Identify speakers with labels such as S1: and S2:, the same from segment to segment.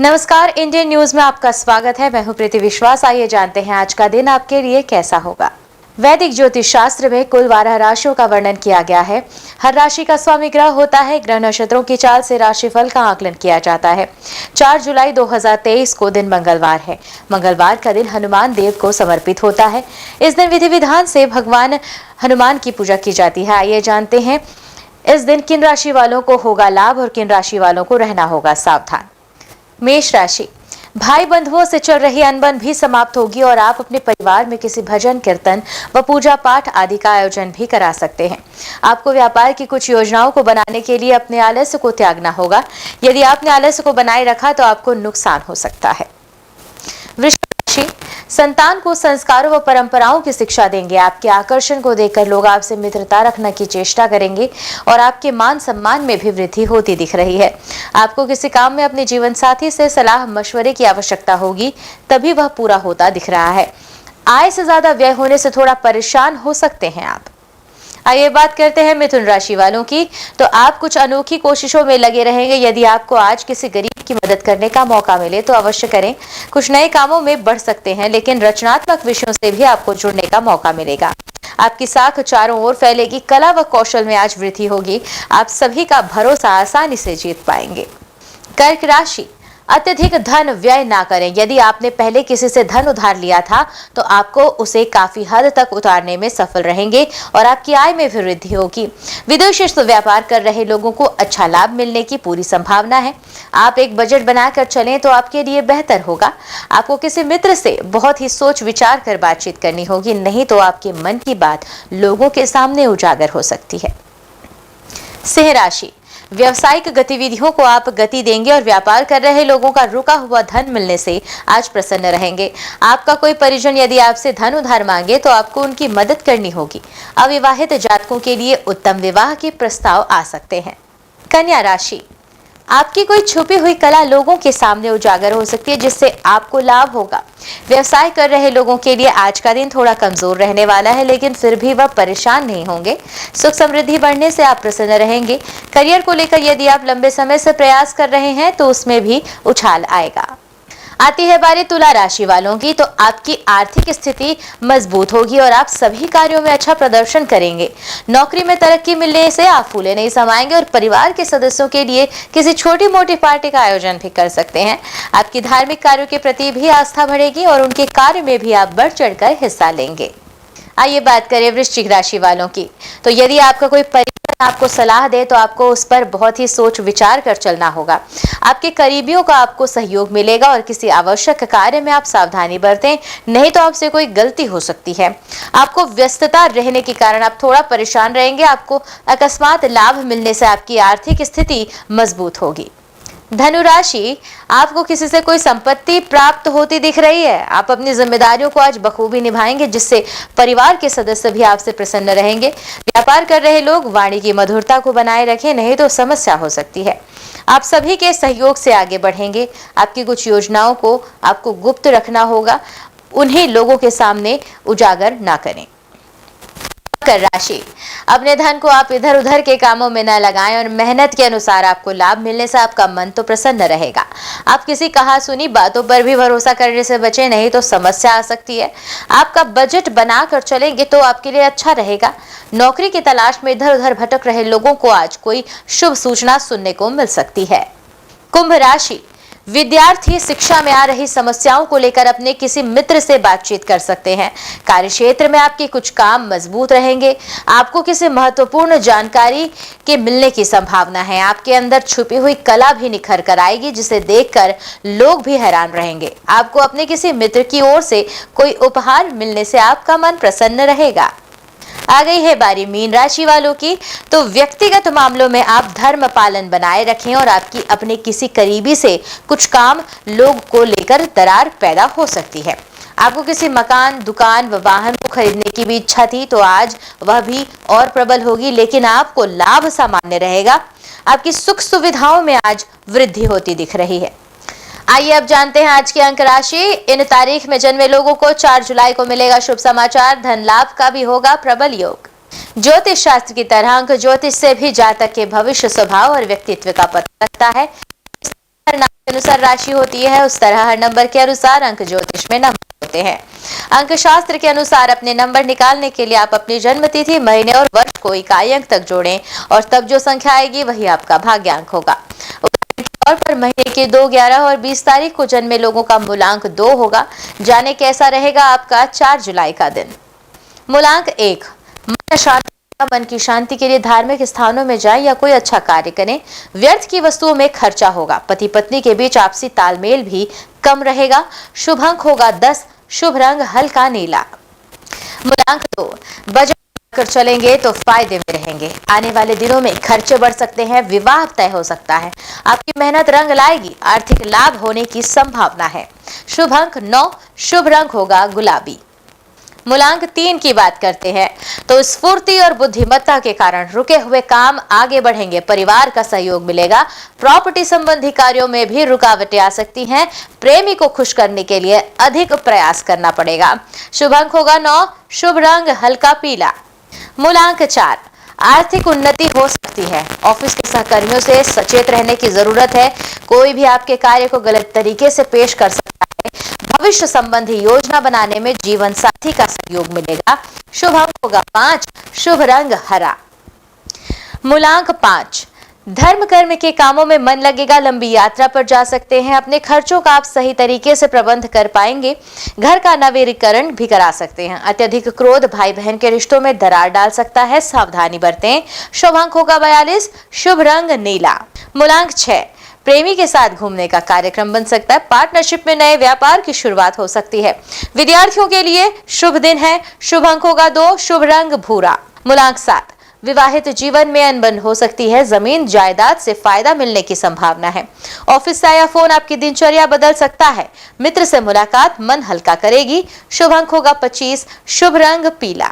S1: नमस्कार, Indian news में आपका स्वागत है। मैं हूं प्रीति विश्वास। आइए जानते हैं आज का दिन आपके लिए कैसा होगा। वैदिक ज्योतिष शास्त्र में कुल 12 राशियों का वर्णन किया गया है। हर राशि का स्वामी ग्रह होता है। ग्रह नक्षत्रों की चाल से राशिफल का आकलन किया जाता है। 4 जुलाई 2023 को दिन मंगलवार है। मंगलवार का दिन हनुमान देव को समर्पित होता है। इस दिन विधि विधान से भगवान हनुमान की पूजा की जाती है। आइए जानते हैं इस दिन किन राशि वालों को होगा लाभ और किन राशि वालों को रहना होगा सावधान। मेष राशि, भाई बंधुओं से चल रही अनबन भी समाप्त होगी और आप अपने परिवार में किसी भजन कीर्तन व पूजा पाठ आदि का आयोजन भी करा सकते हैं। आपको व्यापार की कुछ योजनाओं को बनाने के लिए अपने आलस्य को त्यागना होगा। यदि आपने आलस्य को बनाए रखा तो आपको नुकसान हो सकता है। वृश्चिक राशि, संतान को संस्कारों व परंपराओं की शिक्षा देंगे। आपके आकर्षण को देखकर लोग आपसे मित्रता रखने की चेष्टा करेंगे और आपके मान सम्मान में भी वृद्धि होती दिख रही है। आपको किसी काम में अपने जीवन साथी से सलाह मशवरे की आवश्यकता होगी, तभी वह पूरा होता दिख रहा है। आय से ज्यादा व्यय होने से थोड़ा परेशान हो सकते हैं आप। आइए बात करते हैं मिथुन राशि वालों की। तो आप कुछ अनोखी कोशिशों में लगे रहेंगे। यदि आपको आज किसी गरीब की मदद करने का मौका मिले तो अवश्य करें। कुछ नए कामों में बढ़ सकते हैं, लेकिन रचनात्मक विषयों से भी आपको जुड़ने का मौका मिलेगा। आपकी साख चारों ओर फैलेगी। कला व कौशल में आज वृद्धि होगी। आप सभी का भरोसा आसानी से जीत पाएंगे। कर्क राशि, अत्यधिक धन व्यय ना करें। यदि आपने पहले किसी से धन उधार लिया था तो आपको उसे काफी हद तक उतारने में सफल रहेंगे और आपकी आय में भी वृद्धि होगी। विदेश व्यापार कर रहे लोगों को अच्छा लाभ मिलने की पूरी संभावना है। आप एक बजट बनाकर चलें तो आपके लिए बेहतर होगा। आपको किसी मित्र से बहुत ही सोच विचार कर बातचीत करनी होगी, नहीं तो आपके मन की बात लोगों के सामने उजागर हो सकती है। सिंह राशि, व्यवसायिक गतिविधियों को आप गति देंगे और व्यापार कर रहे लोगों का रुका हुआ धन मिलने से आज प्रसन्न रहेंगे। आपका कोई परिजन यदि आपसे धन उधार मांगे तो आपको उनकी मदद करनी होगी। अविवाहित जातकों के लिए उत्तम विवाह के प्रस्ताव आ सकते हैं। कन्या राशि, आपकी कोई छुपी हुई कला लोगों के सामने उजागर हो सकती है, जिससे आपको लाभ होगा। व्यवसाय कर रहे लोगों के लिए आज का दिन थोड़ा कमजोर रहने वाला है, लेकिन फिर भी वह परेशान नहीं होंगे। सुख समृद्धि बढ़ने से आप प्रसन्न रहेंगे। करियर को लेकर यदि आप लंबे समय से प्रयास कर रहे हैं तो उसमें भी उछाल आएगा। आती है बारी तुला राशि वालों की। तो आपकी आर्थिक स्थिति मजबूत होगी और आप सभी कार्यों में अच्छा प्रदर्शन करेंगे। नौकरी में तरक्की मिलने से आप फूले नहीं समाएंगे और परिवार के सदस्यों के लिए किसी छोटी मोटी पार्टी का आयोजन भी कर सकते हैं। आपकी धार्मिक कार्यों के प्रति भी आस्था बढ़ेगी और उनके कार्य में भी आप बढ़ चढ़कर हिस्सा लेंगे। आइए बात करें वृश्चिक राशि वालों की। तो यदि आपका कोई आपको सलाह दे तो आपको उस पर बहुत ही सोच विचार कर चलना होगा। आपके करीबियों का आपको सहयोग मिलेगा और किसी आवश्यक कार्य में आप सावधानी बरतें, नहीं तो आपसे कोई गलती हो सकती है। आपको व्यस्तता रहने के कारण आप थोड़ा परेशान रहेंगे। आपको अकस्मात लाभ मिलने से आपकी आर्थिक स्थिति मजबूत होगी। धनु राशि, आपको किसी से कोई संपत्ति प्राप्त होती दिख रही है। आप अपनी जिम्मेदारियों को आज बखूबी निभाएंगे, जिससे परिवार के सदस्य भी आपसे प्रसन्न रहेंगे। व्यापार कर रहे लोग वाणी की मधुरता को बनाए रखें, नहीं तो समस्या हो सकती है। आप सभी के सहयोग से आगे बढ़ेंगे। आपकी कुछ योजनाओं को आपको गुप्त रखना होगा, उन्हें लोगों के सामने उजागर ना करें। मकर राशि, अपने धन को आप इधर उधर के कामों में न लगाएं और मेहनत के अनुसार आपको लाभ मिलने से आपका मन तो प्रसन्न रहेगा। आप किसी कहा सुनी बातों पर भी भरोसा करने से बचें, नहीं तो समस्या आ सकती है। आपका बजट बनाकर चलेंगे तो आपके लिए अच्छा रहेगा। नौकरी की तलाश में इधर उधर भटक रहे लोगों को आज कोई शुभ सूचना सुनने को मिल सकती है। कुंभ राशि, विद्यार्थी शिक्षा में आ रही समस्याओं को लेकर अपने किसी मित्र से बातचीत कर सकते हैं। कार्यक्षेत्र में आपके कुछ काम मजबूत रहेंगे। आपको किसी महत्वपूर्ण जानकारी के मिलने की संभावना है। आपके अंदर छुपी हुई कला भी निखर कर आएगी, जिसे देखकर लोग भी हैरान रहेंगे। आपको अपने किसी मित्र की ओर से कोई उपहार मिलने से आपका मन प्रसन्न रहेगा। आ गई है बारी मीन राशि वालों की। तो व्यक्तिगत मामलों में आप धर्म पालन बनाए रखें और आपकी अपने किसी करीबी से कुछ काम लोग को लेकर दरार पैदा हो सकती है। आपको किसी मकान, दुकान व वाहन को खरीदने की भी इच्छा थी तो आज वह भी और प्रबल होगी, लेकिन आपको लाभ सामान्य रहेगा। आपकी सुख सुविधाओं में आज वृद्धि होती दिख रही है। आइए अब जानते हैं आज की अंक राशि। इन तारीख में जन्मे लोगों को 4 जुलाई को मिलेगा शुभ समाचार। धन लाभ का भी होगा प्रबल योग। ज्योतिष शास्त्र की तरह अंक ज्योतिष से भी जातक के भविष्य, स्वभाव और व्यक्तित्व का पता लगता है। हर नाम के अनुसार राशि होती है, उस तरह हर नंबर के अनुसार अंक ज्योतिष में नंबर होते हैं। अंक शास्त्र के अनुसार अपने नंबर निकालने के लिए आप अपनी जन्म तिथि, महीने और वर्ष को इकाई अंक तक जोड़ें और तब जो संख्या आएगी वही आपका भाग्यांक होगा। और पर महीने की 2, 11 और 20 तारीख को जन्मे लोगों का मूलांक 2 होगा। जाने कैसा रहेगा आपका 4 जुलाई का दिन। मूलांक 1, मन की शांति के लिए धार्मिक स्थानों में जाएं या कोई अच्छा कार्य करें। व्यर्थ की वस्तुओं में खर्चा होगा। पति पत्नी के बीच आपसी तालमेल भी कम रहेगा। शुभ अंक होगा 10, शुभ रंग हल्का नीला। मूलांक 2, बजट कर चलेंगे तो फायदे में रहेंगे। आने वाले दिनों में खर्चे बढ़ सकते हैं, विवाह तय हो सकता है। आपकी मेहनत रंग लाएगी, आर्थिक लाभ होने की संभावना है। शुभ अंक 9, शुभ रंग होगा गुलाबी। मूलांक 3 की बात करते हैं तो स्फूर्ति और बुद्धिमत्ता के कारण रुके हुए काम आगे बढ़ेंगे। परिवार का सहयोग मिलेगा। प्रॉपर्टी संबंधी कार्यों में भी रुकावटें आ सकती हैं। प्रेमी को खुश करने के लिए अधिक प्रयास करना पड़ेगा। शुभ अंक होगा 9, शुभ रंग हल्का पीला। मूलांक 4, आर्थिक उन्नति हो सकती है। ऑफिस के सहकर्मियों से सचेत रहने की जरूरत है। कोई भी आपके कार्य को गलत तरीके से पेश कर सकता है। भविष्य संबंधी योजना बनाने में जीवन साथी का सहयोग मिलेगा। शुभ अंक होगा 5, शुभ रंग हरा। मूलांक 5, धर्म कर्म के कामों में मन लगेगा। लंबी यात्रा पर जा सकते हैं। अपने खर्चों का आप सही तरीके से प्रबंध कर पाएंगे। घर का नवीनीकरण भी करा सकते हैं। अत्यधिक क्रोध भाई बहन के रिश्तों में दरार डाल सकता है, सावधानी बरतें। शुभ अंक होगा 42, शुभ रंग नीला। मूलांक 6, प्रेमी के साथ घूमने का कार्यक्रम बन सकता है। पार्टनरशिप में नए व्यापार की शुरुआत हो सकती है। विद्यार्थियों के लिए शुभ दिन है। शुभ अंक होगा 2, शुभ रंग भूरा। मूलांक 7, विवाहित जीवन में अनबन हो सकती है। जमीन जायदाद से फायदा मिलने की संभावना है। ऑफिस से आया फोन आपकी दिनचर्या बदल सकता है। मित्र से मुलाकात मन हल्का करेगी। शुभ अंक होगा 25, शुभ रंग पीला।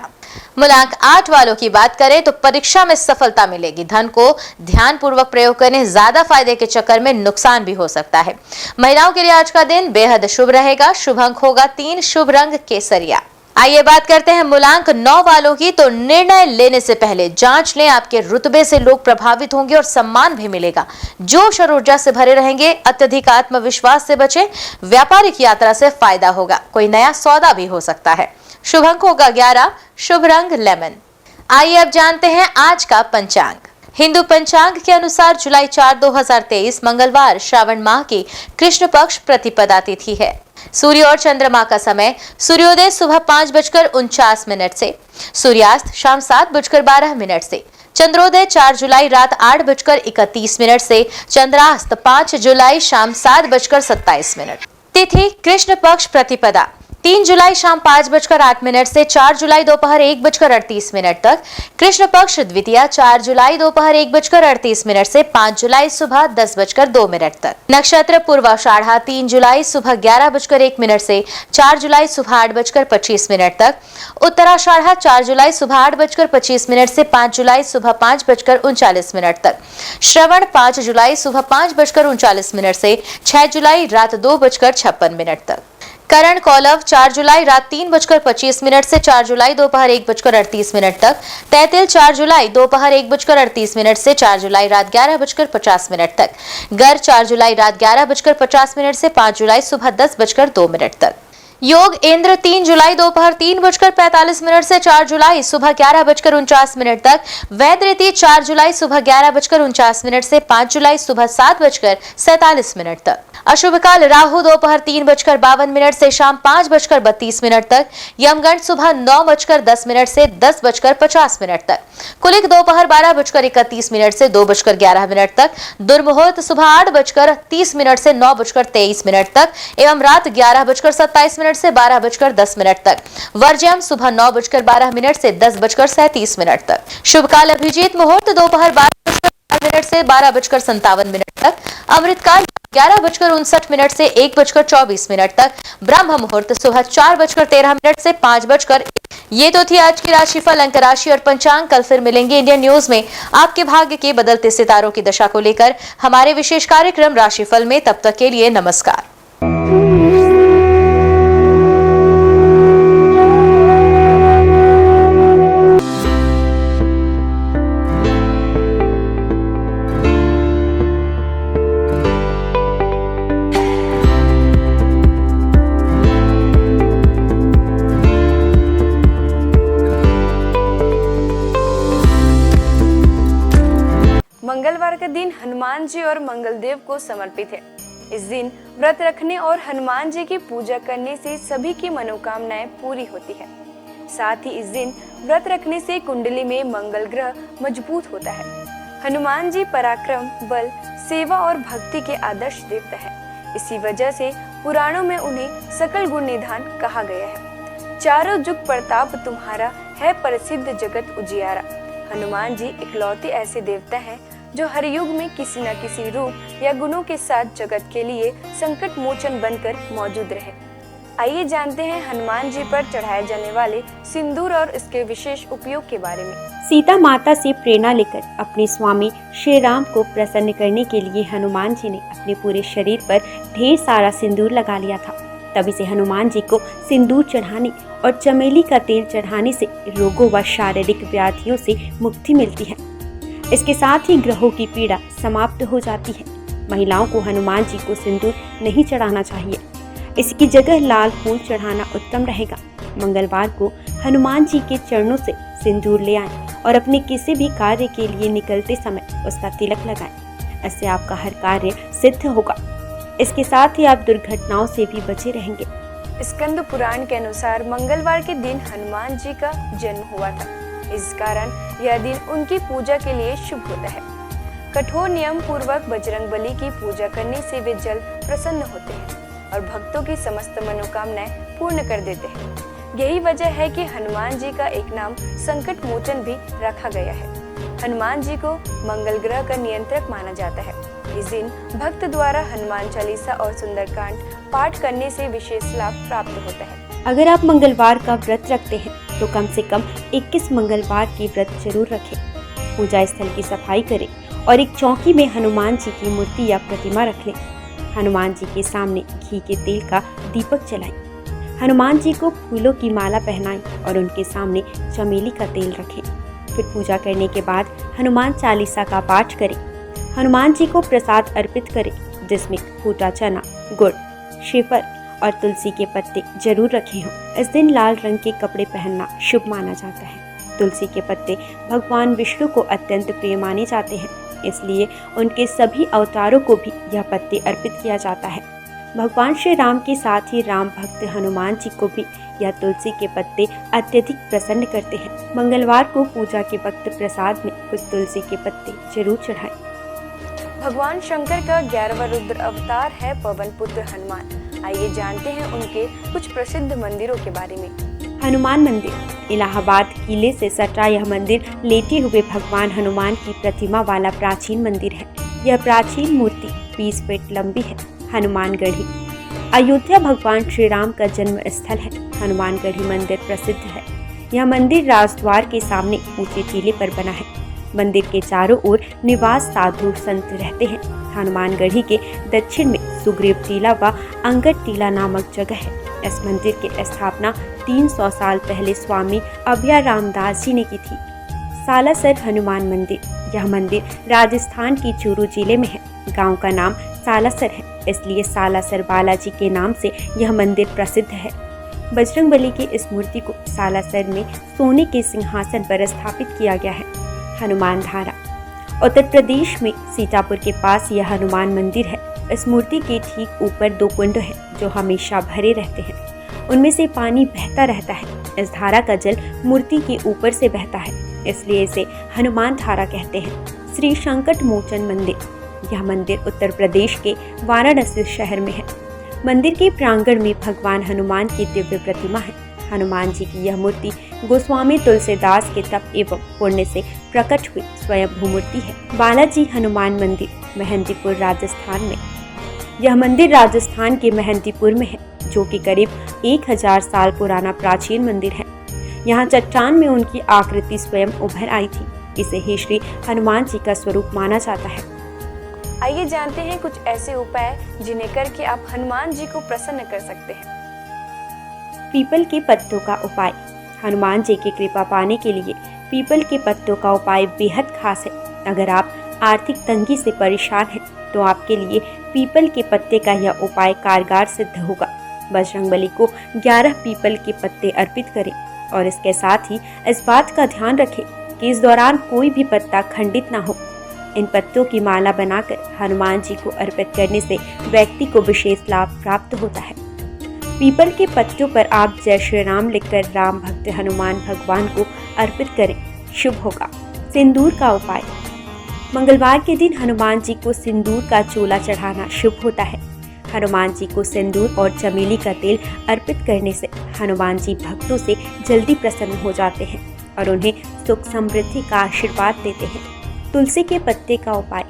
S1: मूलांक 8 वालों की बात करें तो परीक्षा में सफलता मिलेगी। धन को ध्यान पूर्वक प्रयोग करें, ज्यादा फायदे के चक्कर में नुकसान भी हो सकता है। महिलाओं के लिए आज का दिन बेहद शुभ रहेगा। शुभ अंक होगा 3, शुभ रंग केसरिया। आइए बात करते हैं मूलांक 9 वालों की। तो निर्णय लेने से पहले जांच लें। आपके रुतबे से लोग प्रभावित होंगे और सम्मान भी मिलेगा। जोश और ऊर्जा से भरे रहेंगे। अत्यधिक आत्मविश्वास से बचें। व्यापारिक यात्रा से फायदा होगा। कोई नया सौदा भी हो सकता है। शुभ अंक होगा 11, शुभ रंग लेमन। आइए अब जानते हैं आज का पंचांग। हिंदू पंचांग के अनुसार जुलाई 4, 2023 मंगलवार श्रावण माह की कृष्ण पक्ष प्रतिपदा तिथि है। सूर्य और चंद्रमा का समय सूर्योदय सुबह 5:49 से, सूर्यास्त शाम 7:12 से, चंद्रोदय 4 जुलाई रात 8:31 से, चंद्रास्त 5 जुलाई शाम 7:27। तिथि कृष्ण पक्ष प्रतिपदा 3 जुलाई शाम 5:08 से 4 जुलाई दोपहर 1:38 तक। कृष्ण पक्ष द्वितीया 4 जुलाई दोपहर 1:38 से 5 जुलाई सुबह 10:02 तक। नक्षत्र पूर्वाषाढ़ा 3 जुलाई सुबह 11:01 से 4 जुलाई सुबह 8:25 तक। उत्तराषाढ़ा 4 जुलाई सुबह 8:25 से 5 जुलाई सुबह 5:39 तक। श्रवण 5 जुलाई सुबह 5:39 से 6 जुलाई रात 2:56 तक। करण कौलव 4 जुलाई रात 3:25 से 4 जुलाई दोपहर 1:38 तक। तैतिल 4 जुलाई दोपहर 1:38 से 4 जुलाई रात 11:50 तक। गर 4 जुलाई रात 11:50 से 5 जुलाई सुबह 10:02 तक। योग इंद्र 3 जुलाई दोपहर 3:45 से 4 जुलाई सुबह 11:49 तक। वैद्यति 4 जुलाई सुबह 11:49 से 5 जुलाई सुबह 7:47 तक। अशुभ काल राहु दोपहर 3:52 से शाम 5:32 तक। यमगंड सुबह 9:10 से 10:50 तक। कुलिक दोपहर 12:31 से 2:11 तक। दुर्मुहूर्त सुबह 8:30 से 9:23 तक एवं रात 11:27 से 12:10 तक। वर्ज्यम सुबह 9:12 से 10:37 तक। शुभ काल अभिजीत मुहूर्त दोपहर 12:00 से 12:57 तक। अमृतकाल 11:59 से 1:24 तक। ब्रह्म मुहूर्त सुबह 4:13 से 5:00। ये तो थी आज की राशिफल, अंक राशि और पंचांग। कल फिर मिलेंगे इंडियन न्यूज में आपके भाग्य के बदलते सितारों की दशा को लेकर हमारे विशेष कार्यक्रम राशिफल में। तब तक के लिए नमस्कार।
S2: मंगलवार का दिन हनुमान जी और मंगलदेव को समर्पित है। इस दिन व्रत रखने और हनुमान जी की पूजा करने से सभी की मनोकामनाएं पूरी होती है। साथ ही इस दिन व्रत रखने से कुंडली में मंगल ग्रह मजबूत होता है। हनुमान जी पराक्रम, बल, सेवा और भक्ति के आदर्श देवता है। इसी वजह से पुराणों में उन्हें सकल गुण निधान कहा गया है। चारों जुग प्रताप तुम्हारा है, प्रसिद्ध जगत उजियारा। हनुमान जी इकलौते ऐसे देवता हैं जो हर युग में किसी न किसी रूप या गुणों के साथ जगत के लिए संकट मोचन बनकर मौजूद रहे। आइए जानते हैं हनुमान जी पर चढ़ाए जाने वाले सिंदूर और इसके विशेष उपयोग के बारे में।
S3: सीता माता से प्रेरणा लेकर अपने स्वामी श्री राम को प्रसन्न करने के लिए हनुमान जी ने अपने पूरे शरीर पर ढेर सारा सिंदूर लगा लिया था। तभी से हनुमान जी को सिंदूर चढ़ाने और चमेली का तेल चढ़ाने से रोगों व शारीरिक व्याधियों से मुक्ति मिलती है। इसके साथ ही ग्रहों की पीड़ा समाप्त हो जाती है। महिलाओं को हनुमान जी को सिंदूर नहीं चढ़ाना चाहिए, इसकी जगह लाल फूल चढ़ाना उत्तम रहेगा। मंगलवार को हनुमान जी के चरणों से सिंदूर ले आएं और अपने किसी भी कार्य के लिए निकलते समय उसका तिलक लगाएं। इससे आपका हर कार्य सिद्ध होगा। इसके साथ ही आप दुर्घटनाओं से भी बचे रहेंगे।
S2: स्कंद पुराण के अनुसार मंगलवार के दिन हनुमान जी का जन्म हुआ था। इस कारण यह दिन उनकी पूजा के लिए शुभ होता है। कठोर नियम पूर्वक बजरंगबली की पूजा करने से वे जल्द प्रसन्न होते हैं और भक्तों की समस्त मनोकामनाएं पूर्ण कर देते हैं। यही वजह है कि हनुमान जी का एक नाम संकट मोचन भी रखा गया है। हनुमान जी को मंगल ग्रह का नियंत्रक माना जाता है। इस दिन भक्त द्वारा हनुमान चालीसा और सुंदरकांड पाठ करने से विशेष लाभ प्राप्त होता है।
S3: अगर आप मंगलवार का व्रत रखते हैं तो कम से कम 21 मंगलवार की व्रत जरूर रखें। पूजा स्थल की सफाई करें और एक चौकी में हनुमान जी की मूर्ति या प्रतिमा रख लें। हनुमान जी के सामने घी के तेल का दीपक जलाएं। हनुमान जी को फूलों की माला पहनाएं और उनके सामने चमेली का तेल रखें। फिर पूजा करने के बाद हनुमान चालीसा का पाठ करें। हनुमान जी को प्रसाद अर्पित करें, जिसमें फूटा चना, गुड़, श्रीफल और तुलसी के पत्ते जरूर रखे हों। इस दिन लाल रंग के कपड़े पहनना शुभ माना जाता है। तुलसी के पत्ते भगवान विष्णु को अत्यंत प्रिय माने जाते हैं, इसलिए उनके सभी अवतारों को भी यह पत्ते अर्पित किया जाता है। भगवान श्री राम के साथ ही राम भक्त हनुमान जी को भी यह तुलसी के पत्ते अत्यधिक प्रसन्न करते हैं। मंगलवार को पूजा के वक्त प्रसाद में कुछ तुलसी के पत्ते जरूर चढ़ाएं।
S2: भगवान शंकर का 11वां रुद्र अवतार है पवन पुत्र हनुमान। आइए जानते हैं उनके कुछ प्रसिद्ध मंदिरों के बारे में।
S3: हनुमान मंदिर, इलाहाबाद किले से सटा यह मंदिर लेटे हुए भगवान हनुमान की प्रतिमा वाला प्राचीन मंदिर है। यह प्राचीन मूर्ति 20 फीट लंबी है। हनुमानगढ़ी, अयोध्या भगवान श्री राम का जन्म स्थल है। हनुमानगढ़ी मंदिर प्रसिद्ध है। यह मंदिर राजद्वार के सामने ऊंचे टीले पर बना है। मंदिर के चारों ओर निवास साधु संत रहते हैं। हनुमानगढ़ी के दक्षिण में सुग्रीव टीला व अंगद टीला नामक जगह है। इस मंदिर की स्थापना 300 साल पहले स्वामी अभय रामदास जी ने की थी। सालासर हनुमान मंदिर, यह मंदिर राजस्थान की चूरू जिले में है। गांव का नाम सालासर है, इसलिए सालासर बालाजी के नाम से यह मंदिर प्रसिद्ध है। बजरंगबली की इस मूर्ति को सालासर में सोने के सिंहासन पर स्थापित किया गया है। हनुमान धारा, उत्तर प्रदेश में सीतापुर के पास यह हनुमान मंदिर है। इस मूर्ति के ठीक ऊपर 2 कुंड हैं जो हमेशा भरे रहते हैं। उनमें से पानी बहता रहता है। इस धारा का जल मूर्ति के ऊपर से बहता है, इसलिए इसे हनुमान धारा कहते हैं। श्री संकट मोचन मंदिर, यह मंदिर उत्तर प्रदेश के वाराणसी शहर में है। मंदिर के प्रांगण में भगवान हनुमान की दिव्य प्रतिमा है। हनुमान जी की यह मूर्ति गोस्वामी तुलसीदास के तप एवं पुण्य से प्रकट हुई स्वयं मूर्ति है। बालाजी हनुमान मंदिर, मेहंदीपुर, राजस्थान में। यह मंदिर राजस्थान के मेहंदीपुर में है, जो कि करीब 1000 साल पुराना प्राचीन मंदिर है। यहाँ चट्टान में उनकी आकृति स्वयं उभर आई थी। इसे ही श्री हनुमान जी का स्वरूप माना जाता है।
S2: आइए जानते हैं कुछ ऐसे उपाय जिन्हें करके आप हनुमान जी को प्रसन्न कर सकते हैं।
S3: पीपल के पत्तों का उपाय, हनुमान जी की कृपा पाने के लिए पीपल के पत्तों का उपाय बेहद खास है। अगर आप आर्थिक तंगी से परेशान हैं तो आपके लिए पीपल के पत्ते का यह उपाय कारगर सिद्ध होगा। बजरंगबली को 11 पीपल के पत्ते अर्पित करें और इसके साथ ही इस बात का ध्यान रखें कि इस दौरान कोई भी पत्ता खंडित ना हो। इन पत्तों की माला बनाकर हनुमान जी को अर्पित करने से व्यक्ति को विशेष लाभ प्राप्त होता है। पीपल के पत्तों पर आप जय श्री राम लिखकर राम भक्त हनुमान भगवान को अर्पित करें, शुभ होगा। सिंदूर का उपाय। मंगलवार के दिन हनुमान जी को सिंदूर का चोला चढ़ाना शुभ होता है। हनुमान जी को सिंदूर और चमेली का तेल अर्पित करने से हनुमान जी भक्तों से जल्दी प्रसन्न हो जाते हैं और उन्हें सुख समृद्धि का आशीर्वाद देते हैं। तुलसी के पत्ते का उपाय।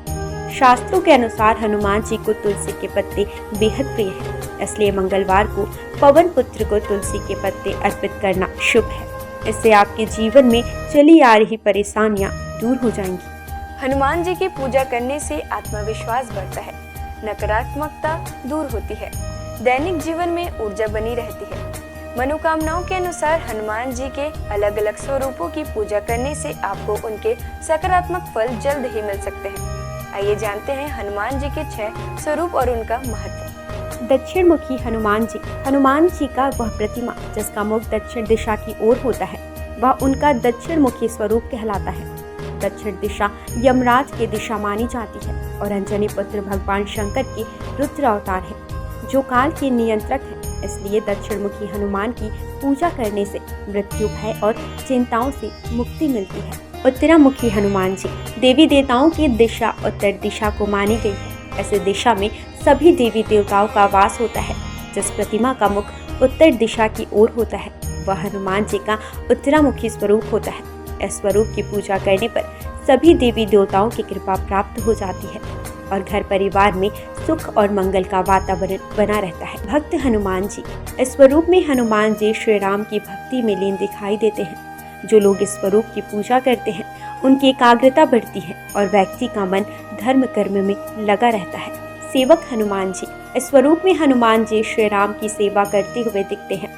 S3: शास्त्रों के अनुसार हनुमान जी को तुलसी के पत्ते बेहद प्रिय हैं, इसलिए मंगलवार को पवन पुत्र को तुलसी के पत्ते अर्पित करना शुभ है। इससे आपके जीवन में चली आ रही परेशानियां दूर हो जाएंगी।
S2: हनुमान जी की पूजा करने से आत्मविश्वास बढ़ता है, नकारात्मकता दूर होती है, दैनिक जीवन में ऊर्जा बनी रहती है। मनोकामनाओं के अनुसार हनुमान जी के अलग अलग स्वरूपों की पूजा करने से आपको उनके सकारात्मक फल जल्द ही मिल सकते हैं। आइए जानते हैं हनुमान जी के 6 स्वरूप और उनका महत्व।
S3: दक्षिण मुखी हनुमान जी। हनुमान जी का वह प्रतिमा जिसका मुख दक्षिण दिशा की ओर होता है, वह उनका दक्षिण मुखी स्वरूप कहलाता है। दक्षिण दिशा यमराज की दिशा मानी जाती है और अंजनी पुत्र भगवान शंकर के रुद्र अवतार है, जो काल के नियंत्रक है। इसलिए दक्षिण मुखी हनुमान की पूजा करने से मृत्यु भय और चिंताओं से मुक्ति मिलती है। उत्तरामुखी हनुमान जी। देवी देवताओं की दिशा उत्तर दिशा को मानी गई है। ऐसे दिशा में सभी देवी देवताओं का वास होता है। जिस प्रतिमा का मुख उत्तर दिशा की ओर होता है, वह हनुमान जी का उत्तरामुखी स्वरूप होता है। इस स्वरूप की पूजा करने पर सभी देवी देवताओं की कृपा प्राप्त हो जाती है और घर परिवार में सुख और मंगल का वातावरण बना रहता है। भक्त हनुमान जी। इस स्वरूप में हनुमान जी श्री राम की भक्ति में लीन दिखाई देते हैं। जो लोग इस स्वरूप की पूजा करते हैं, उनकी एकाग्रता बढ़ती है और व्यक्ति का मन धर्म कर्म में लगा रहता है। सेवक हनुमान जी। इस स्वरूप में हनुमान जी श्री राम की सेवा करते हुए दिखते हैं।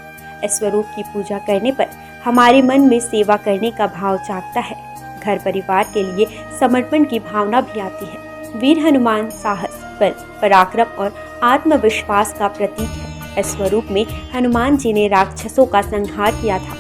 S3: इस स्वरूप की पूजा करने पर हमारे मन में सेवा करने का भाव जागता है। घर परिवार के लिए समर्पण की भावना भी आती है। वीर हनुमान साहस, बल, पराक्रम और आत्मविश्वास का प्रतीक है। इस स्वरूप में हनुमान जी ने राक्षसों का संहार किया था।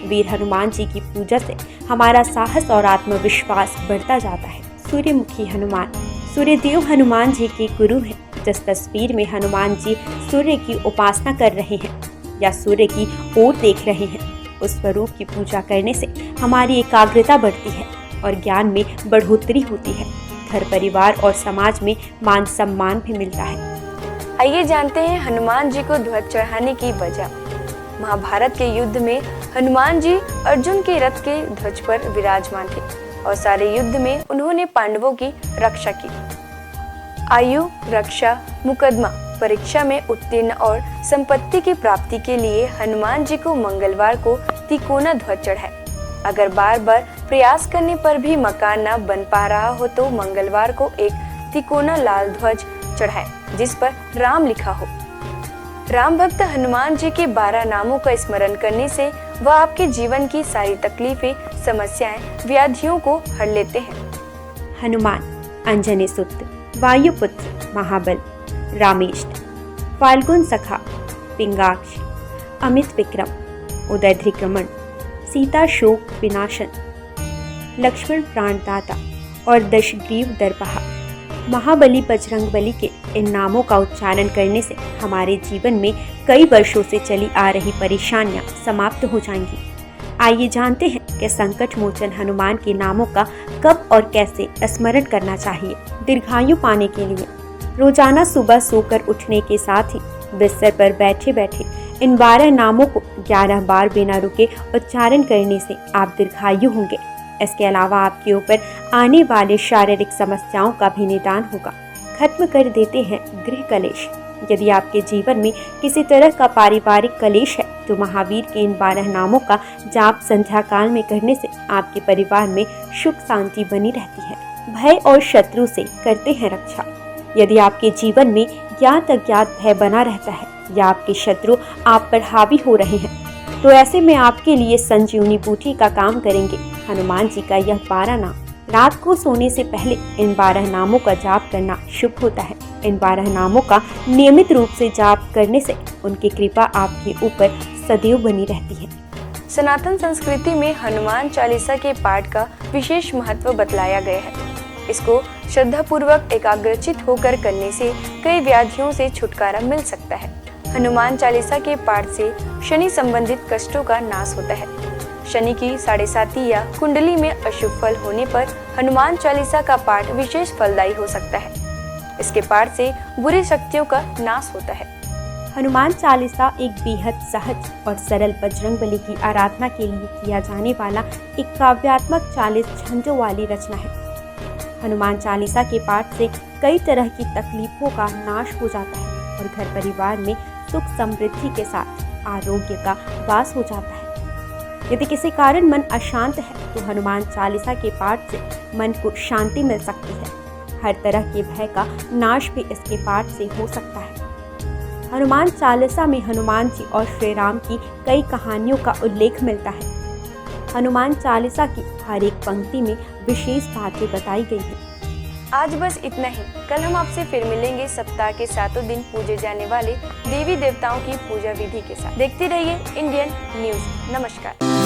S3: वीर हनुमान जी की पूजा से हमारा साहस और आत्मविश्वास बढ़ता जाता है। सूर्यमुखी हनुमान। सूर्यदेव हनुमान जी के गुरु हैं। जिस तस्वीर में हनुमान जी सूर्य की उपासना कर रहे हैं या सूर्य की ओर देख रहे हैं, उस स्वरूप की पूजा करने से हमारी एकाग्रता बढ़ती है और ज्ञान में बढ़ोतरी होती है। घर परिवार और समाज में मान सम्मान भी मिलता है।
S2: आइए जानते हैं हनुमान जी को ध्वज चढ़ाने की वजह। महाभारत के युद्ध में हनुमान जी अर्जुन के रथ के ध्वज पर विराजमान थे और सारे युद्ध में उन्होंने पांडवों की रक्षा की। आयु, रक्षा, मुकदमा, परीक्षा में उत्तीर्ण और संपत्ति की प्राप्ति के लिए हनुमान जी को मंगलवार को तिकोना ध्वज चढ़ाए। अगर बार बार प्रयास करने पर भी मकान न बन पा रहा हो तो मंगलवार को एक तिकोना लाल ध्वज चढ़ाए जिस पर राम लिखा हो। राम भक्त हनुमान जी के 12 नामों का स्मरण करने से वह आपके जीवन की सारी तकलीफें, समस्याएं, व्याधियों को हर लेते हैं।
S3: हनुमान। अंजनी सुत, वायुपुत्र, महाबल, रामेष्ट, फाल्गुन सखा, पिंगाक्ष, अमित विक्रम, उदयध्रिक्रमण, सीता शोक विनाशन, लक्ष्मण प्राणदाता और दशग्रीव दर्पहा। महाबली बजरंगबली के इन नामों का उच्चारण करने से हमारे जीवन में कई वर्षों से चली आ रही परेशानियां समाप्त हो जाएंगी। आइए जानते हैं कि संकट मोचन हनुमान के नामों का कब और कैसे स्मरण करना चाहिए। दीर्घायु पाने के लिए रोजाना सुबह सोकर उठने के साथ ही बिस्तर पर बैठे बैठे इन 12 नामों को 11 बार बिना रुके उच्चारण करने से आप दीर्घायु होंगे। इसके अलावा आपके ऊपर आने वाले शारीरिक समस्याओं का भी निदान होगा। खत्म कर देते हैं गृह कलेश। यदि आपके जीवन में किसी तरह का पारिवारिक कलेश है तो महावीर के इन 12 नामों का जाप संध्या काल में करने से आपके परिवार में सुख शांति बनी रहती है। भय और शत्रु से करते हैं रक्षा। यदि आपके जीवन में ज्ञात अज्ञात भय बना रहता है या आपके शत्रु आप पर हावी हो रहे हैं तो ऐसे में आपके लिए संजीवनी बूटी का काम करेंगे हनुमान जी का यह 12 नाम। रात को सोने से पहले इन 12 नामों का जाप करना शुभ होता है। इन 12 नामों का नियमित रूप से जाप करने से उनकी कृपा आपके ऊपर सदैव बनी रहती है।
S2: सनातन संस्कृति में हनुमान चालीसा के पाठ का विशेष महत्व बतलाया गया है। इसको श्रद्धापूर्वक एकाग्रचित होकर करने से कई व्याधियों से छुटकारा मिल सकता है। हनुमान चालीसा के पाठ से शनि संबंधित कष्टों का नाश होता है। शनि की 7.5 या कुंडली में अशुभ फल होने पर हनुमान चालीसा का पाठ विशेष फलदायी हो सकता है। इसके पाठ से बुरी शक्तियों का नाश होता है।
S3: हनुमान चालीसा एक बेहद सहज और सरल बजरंगबली की आराधना के लिए किया जाने वाला एक काव्यात्मक 40 छंदों वाली रचना है। हनुमान चालीसा के पाठ से कई तरह की तकलीफों का नाश हो जाता है और घर परिवार में सुख समृद्धि के साथ आरोग्य का वास हो जाता है। यदि किसी कारण मन अशांत है तो हनुमान चालीसा के पाठ से मन को शांति मिल सकती है। हर तरह के भय का नाश भी इसके पाठ से हो सकता है। हनुमान चालीसा में हनुमान जी और श्री राम की कई कहानियों का उल्लेख मिलता है। हनुमान चालीसा की हर एक पंक्ति में विशेष बातें बताई गई हैं।
S2: आज बस इतना ही। कल हम आपसे फिर मिलेंगे सप्ताह के 7 दिन पूजे जाने वाले देवी देवताओं की पूजा विधि के साथ। देखते रहिए इंडियन न्यूज़। नमस्कार।